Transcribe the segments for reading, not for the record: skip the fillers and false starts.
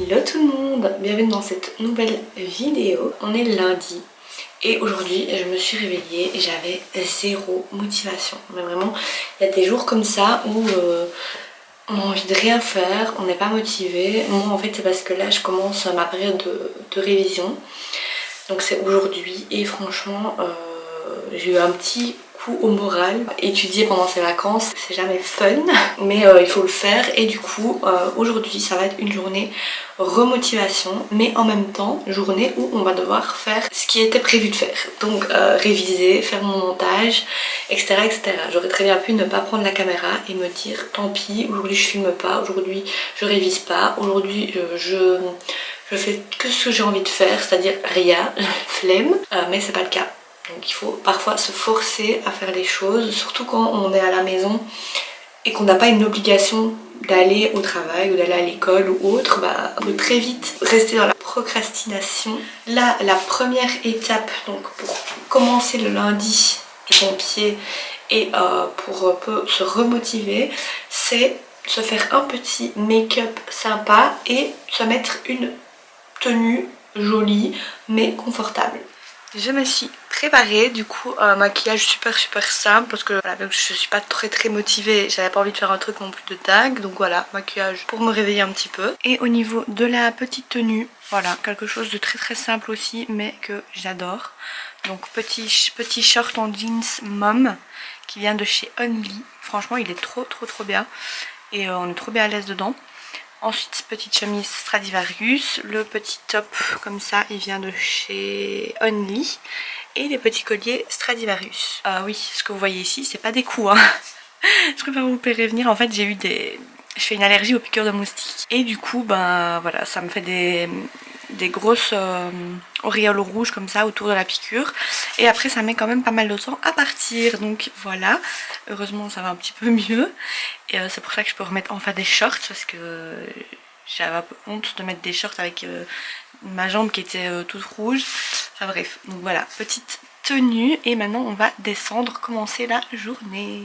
Hello tout le monde, bienvenue dans cette nouvelle vidéo. On est lundi et aujourd'hui je me suis réveillée et j'avais zéro motivation. Mais vraiment, il y a des jours comme ça où on a envie de rien faire, on n'est pas motivé. Moi en fait c'est parce que là je commence ma période de révision. Donc c'est aujourd'hui et franchement j'ai eu un petit coup au moral. Étudier pendant ses vacances c'est jamais fun mais il faut le faire et du coup aujourd'hui ça va être une journée remotivation mais en même temps journée où on va devoir faire ce qui était prévu de faire. Donc réviser, faire mon montage, etc. etc. J'aurais très bien pu ne pas prendre la caméra et me dire tant pis, aujourd'hui je filme pas, aujourd'hui je révise pas, aujourd'hui je fais que ce que j'ai envie de faire, c'est-à-dire rien, flemme, mais c'est pas le cas. Donc il faut parfois se forcer à faire les choses, surtout quand on est à la maison et qu'on n'a pas une obligation d'aller au travail ou d'aller à l'école ou autre, on peut très vite rester dans la procrastination. Là, la première étape donc pour commencer le lundi du bon pied et pour un peu se remotiver, c'est se faire un petit make-up sympa et se mettre une tenue jolie mais confortable. Je me suis préparée, du coup maquillage super simple parce que voilà, je suis pas très motivée, j'avais pas envie de faire un truc non plus de dingue, donc voilà, maquillage pour me réveiller un petit peu. Et au niveau de la petite tenue, voilà, quelque chose de très simple aussi mais que j'adore. Donc petit short en jeans mom qui vient de chez Only, franchement il est trop bien et on est trop bien à l'aise dedans. Ensuite petite chemise Stradivarius, le petit top comme ça il vient de chez Only et les petits colliers Stradivarius. Oui, ce que vous voyez ici c'est pas des coups hein. Je préfère vous prévenir, en fait j'ai eu je fais une allergie aux piqûres de moustiques et du coup voilà, ça me fait des grosses auréoles rouges comme ça autour de la piqûre et après ça met quand même pas mal de temps à partir, donc voilà, heureusement ça va un petit peu mieux et c'est pour ça que je peux remettre enfin des shorts parce que j'avais un peu honte de mettre des shorts avec ma jambe qui était toute rouge, enfin bref, donc voilà, petite tenue et maintenant on va descendre, commencer la journée.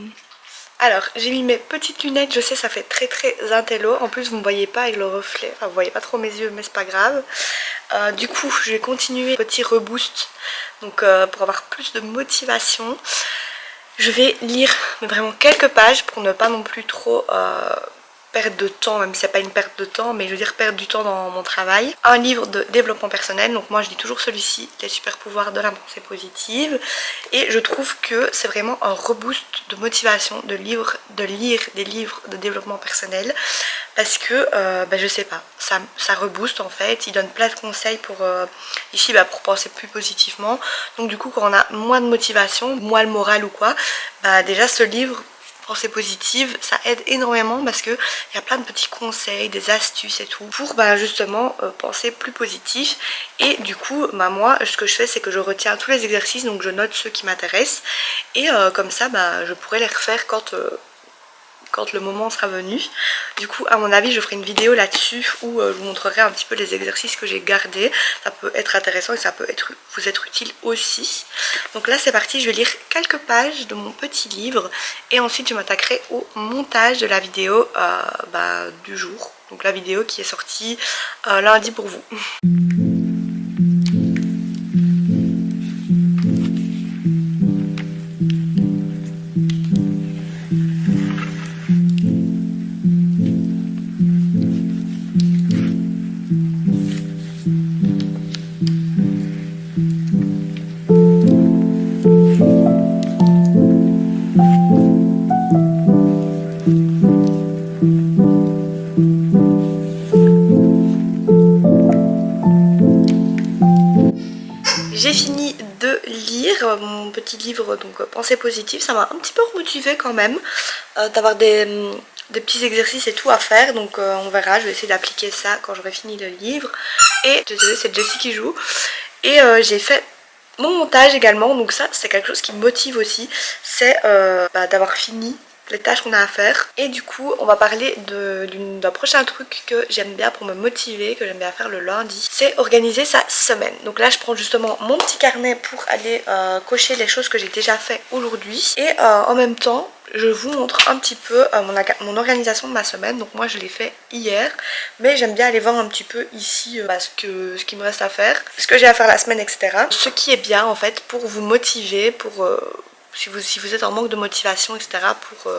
Alors j'ai mis mes petites lunettes, je sais ça fait très intello, en plus vous ne voyez pas avec le reflet, enfin vous voyez pas trop mes yeux mais c'est pas grave. Du coup je vais continuer petit reboost, donc pour avoir plus de motivation. Je vais lire mais vraiment quelques pages pour ne pas non plus trop perdre de temps, même si c'est pas une perte de temps, mais je veux dire perdre du temps dans mon travail. Un livre de développement personnel, donc moi je lis toujours celui-ci, les super pouvoirs de la pensée positive, et je trouve que c'est vraiment un reboost de motivation de lire des livres de développement personnel, parce que je sais pas, ça rebooste en fait, il donne plein de conseils pour ici pour penser plus positivement, donc du coup quand on a moins de motivation, moins le moral ou quoi, déjà ce livre pensée positive, ça aide énormément parce que il y a plein de petits conseils, des astuces et tout pour justement penser plus positif. Et du coup moi ce que je fais c'est que je retiens tous les exercices, donc je note ceux qui m'intéressent et comme ça je pourrais les refaire quand le moment sera venu. Du coup à mon avis je ferai une vidéo là-dessus où je vous montrerai un petit peu les exercices que j'ai gardés. Ça peut être intéressant et ça peut vous être utile aussi. Donc là c'est parti, je vais lire quelques pages de mon petit livre et ensuite je m'attaquerai au montage de la vidéo du jour. Donc la vidéo qui est sortie lundi pour vous. J'ai fini de lire mon petit livre, donc pensée positive. Ça m'a un petit peu remotivée quand même d'avoir des petits exercices et tout à faire, donc on verra, je vais essayer d'appliquer ça quand j'aurai fini le livre. Et désolée, c'est Jessie qui joue. Et j'ai fait mon montage également, donc ça c'est quelque chose qui me motive aussi, c'est d'avoir fini les tâches qu'on a à faire. Et du coup on va parler d'un prochain truc que j'aime bien pour me motiver, que j'aime bien faire le lundi, c'est organiser sa semaine. Donc là je prends justement mon petit carnet pour aller cocher les choses que j'ai déjà fait aujourd'hui. Et en même temps je vous montre un petit peu mon organisation de ma semaine. Donc moi je l'ai fait hier, mais j'aime bien aller voir un petit peu ici ce qui me reste à faire, ce que j'ai à faire la semaine, etc. Ce qui est bien en fait pour vous motiver, pour si vous êtes en manque de motivation, etc. pour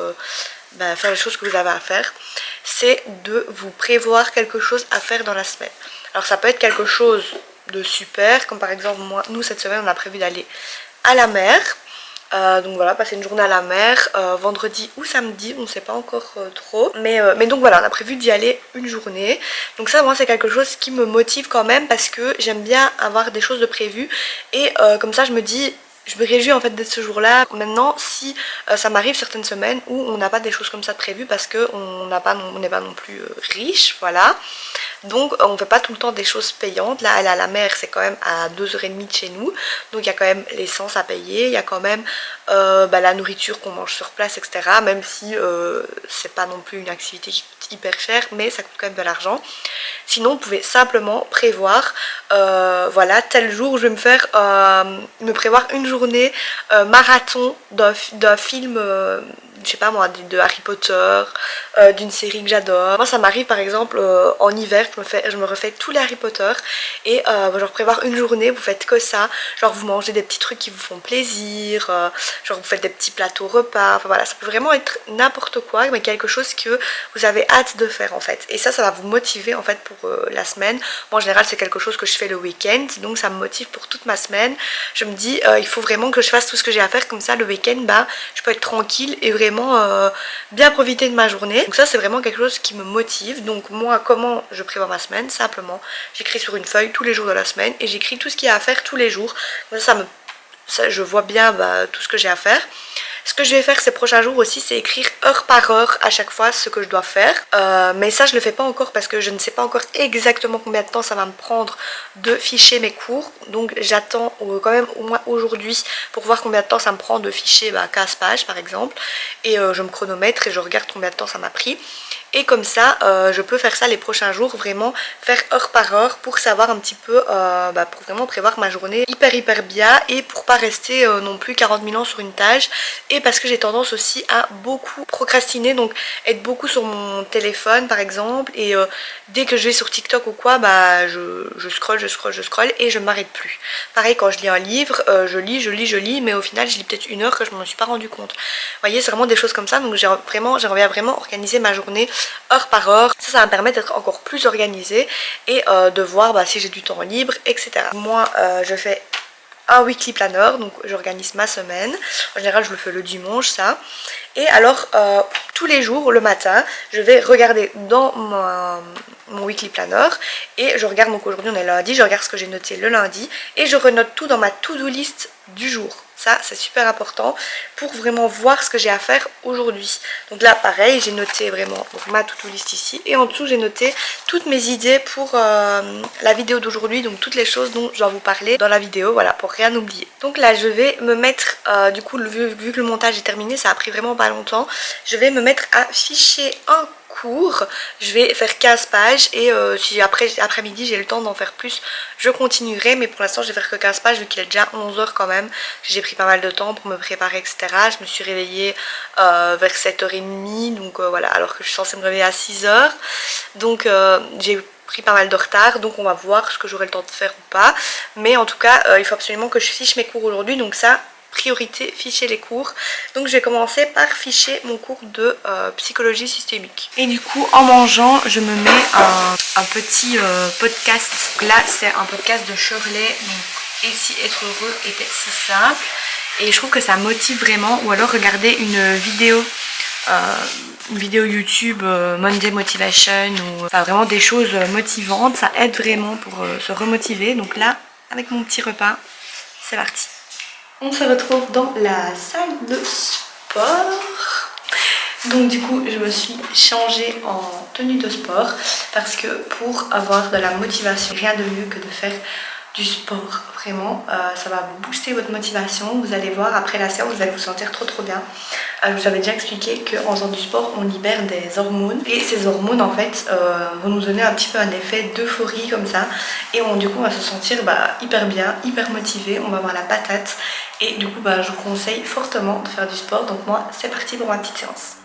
faire les choses que vous avez à faire, c'est de vous prévoir quelque chose à faire dans la semaine. Alors ça peut être quelque chose de super, comme par exemple nous cette semaine on a prévu d'aller à la mer. Donc voilà, passer une journée à la mer, vendredi ou samedi, on ne sait pas encore trop. Mais donc voilà, on a prévu d'y aller une journée. Donc ça, moi, c'est quelque chose qui me motive quand même parce que j'aime bien avoir des choses de prévues. Et comme ça, je me dis, je me réjouis en fait dès ce jour-là. Maintenant, si ça m'arrive certaines semaines où on n'a pas des choses comme ça de prévues parce qu'on n'est pas non plus riche, voilà. Donc on ne fait pas tout le temps des choses payantes. Là aller à la mer c'est quand même à 2h30 de chez nous. Donc il y a quand même l'essence à payer, il y a quand même la nourriture qu'on mange sur place, etc. Même si c'est pas non plus une activité qui coûte hyper cher, mais ça coûte quand même de l'argent. Sinon vous pouvez simplement prévoir, voilà, tel jour je vais me prévoir une journée marathon d'un film, je sais pas moi, de Harry Potter, d'une série que j'adore. Moi ça m'arrive par exemple en hiver, je me refais tous les Harry Potter et genre prévoir une journée, vous faites que ça, genre vous mangez des petits trucs qui vous font plaisir, genre vous faites des petits plateaux repas, enfin voilà, ça peut vraiment être n'importe quoi, mais quelque chose que vous avez hâte de faire en fait. Et ça va vous motiver en fait pour la semaine. Moi en général c'est quelque chose que je fais le week-end, donc ça me motive pour toute ma semaine. Je me dis il faut vraiment que je fasse tout ce que j'ai à faire, comme ça le week-end je peux être tranquille et vraiment bien profiter de ma journée. Donc ça c'est vraiment quelque chose qui me motive. Donc moi comment je prévois ma semaine? Simplement j'écris sur une feuille tous les jours de la semaine et j'écris tout ce qu'il y a à faire tous les jours. Ça je vois bien tout ce que j'ai à faire. Ce que je vais faire ces prochains jours aussi, c'est écrire heure par heure à chaque fois ce que je dois faire. Mais ça je le fais pas encore parce que je ne sais pas encore exactement combien de temps ça va me prendre de ficher mes cours. Donc j'attends quand même au moins aujourd'hui pour voir combien de temps ça me prend de ficher 15 pages par exemple. Et je me chronomètre et je regarde combien de temps ça m'a pris. Et comme ça je peux faire ça les prochains jours, vraiment faire heure par heure pour savoir un petit peu, pour vraiment prévoir ma journée hyper bien et pour pas rester non plus 40 000 ans sur une tâche. Et parce que j'ai tendance aussi à beaucoup procrastiner, donc être beaucoup sur mon téléphone par exemple, et dès que je vais sur TikTok ou quoi, je scroll et je m'arrête plus. Pareil quand je lis un livre, je lis, mais au final je lis peut-être une heure que je m'en suis pas rendu compte. Vous voyez, c'est vraiment des choses comme ça, donc j'aimerais vraiment organiser ma journée heure par heure. Ça va me permettre d'être encore plus organisée et de voir si j'ai du temps libre, etc. Moi je fais un weekly planner, donc j'organise ma semaine. En général je le fais le dimanche ça. Et alors tous les jours le matin je vais regarder dans mon weekly planner et je regarde, donc aujourd'hui on est lundi, je regarde ce que j'ai noté le lundi et je renote tout dans ma to-do list du jour. Ça c'est super important pour vraiment voir ce que j'ai à faire aujourd'hui. Donc là pareil j'ai noté vraiment ma to-do list ici et en dessous j'ai noté toutes mes idées pour la vidéo d'aujourd'hui, donc toutes les choses dont je dois vous parler dans la vidéo, voilà, pour rien oublier. Donc là je vais me mettre, du coup vu que le montage est terminé, ça a pris vraiment pas longtemps, je vais me mettre à ficher un cours. Je vais faire 15 pages et si après-midi j'ai le temps d'en faire plus, je continuerai, mais pour l'instant je vais faire que 15 pages vu qu'il est déjà 11 h quand même. J'ai pris pas mal de temps pour me préparer, etc. Je me suis réveillée vers 7h30, donc voilà, alors que je suis censée me réveiller à 6 h. Donc j'ai pris pas mal de retard, donc on va voir ce que j'aurai le temps de faire ou pas. Mais en tout cas il faut absolument que je fiche mes cours aujourd'hui, donc ça, priorité, ficher les cours. Donc je vais commencer par ficher mon cours de psychologie systémique. Et du coup en mangeant je me mets un petit podcast. Là c'est un podcast de Shirley, donc Et si être heureux était si simple. Et je trouve que ça motive vraiment. Ou alors regarder une vidéo YouTube Monday Motivation, ou enfin vraiment des choses motivantes. Ça aide vraiment pour se remotiver. Donc là avec mon petit repas, c'est parti. On se retrouve dans la salle de sport. Donc du coup je me suis changée en tenue de sport parce que pour avoir de la motivation, rien de mieux que de faire du sport, vraiment. Ça va booster votre motivation. Vous allez voir, après la séance, vous allez vous sentir trop bien. Je vous avais déjà expliqué qu'en faisant du sport, on libère des hormones. Et ces hormones, en fait, vont nous donner un petit peu un effet d'euphorie comme ça. Et du coup, on va se sentir hyper bien, hyper motivé. On va avoir la patate. Et du coup, je vous conseille fortement de faire du sport. Donc moi, c'est parti pour ma petite séance.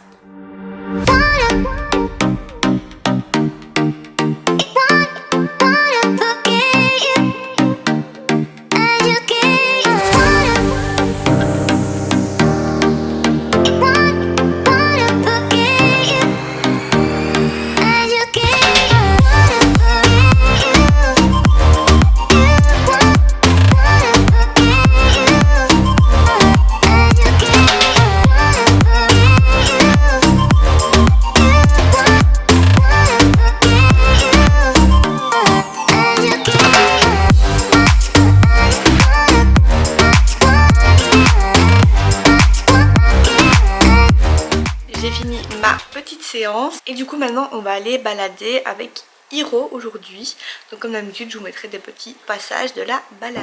J'ai fini ma petite séance et du coup maintenant on va aller balader avec Hiro aujourd'hui. Donc comme d'habitude je vous mettrai des petits passages de la balade.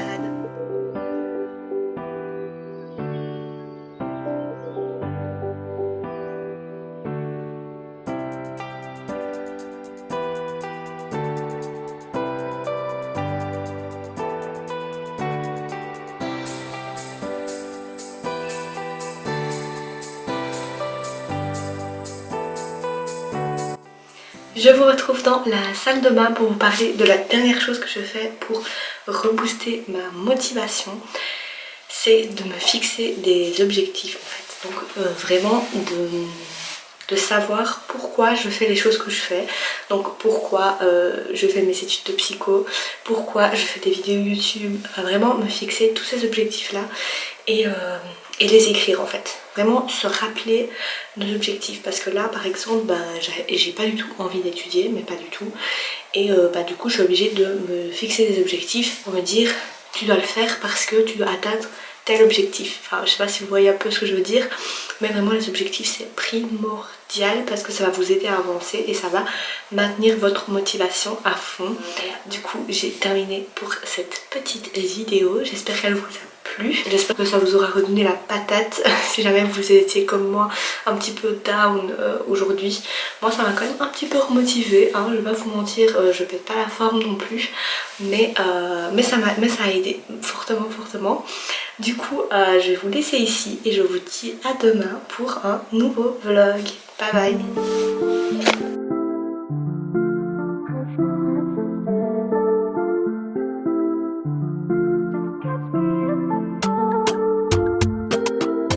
Je vous retrouve dans la salle de bain pour vous parler de la dernière chose que je fais pour rebooster ma motivation. C'est de me fixer des objectifs en fait. Donc vraiment de savoir pourquoi je fais les choses que je fais. Donc pourquoi je fais mes études de psycho, pourquoi je fais des vidéos YouTube. Enfin, vraiment me fixer tous ces objectifs là et les écrire en fait. Vraiment se rappeler nos objectifs parce que là par exemple j'ai pas du tout envie d'étudier, mais pas du tout, et du coup je suis obligée de me fixer des objectifs pour me dire tu dois le faire parce que tu dois atteindre tel objectif. Enfin je sais pas si vous voyez un peu ce que je veux dire, mais vraiment les objectifs c'est primordial parce que ça va vous aider à avancer et ça va maintenir votre motivation à fond. Du coup j'ai terminé pour cette petite vidéo, j'espère qu'elle vous a plu. J'espère que ça vous aura redonné la patate si jamais vous étiez comme moi un petit peu down aujourd'hui. Moi ça m'a quand même un petit peu remotivée, hein, je vais pas vous mentir, je pète pas la forme non plus, mais ça a aidé fortement. Du coup je vais vous laisser ici et je vous dis à demain pour un nouveau vlog. Bye bye.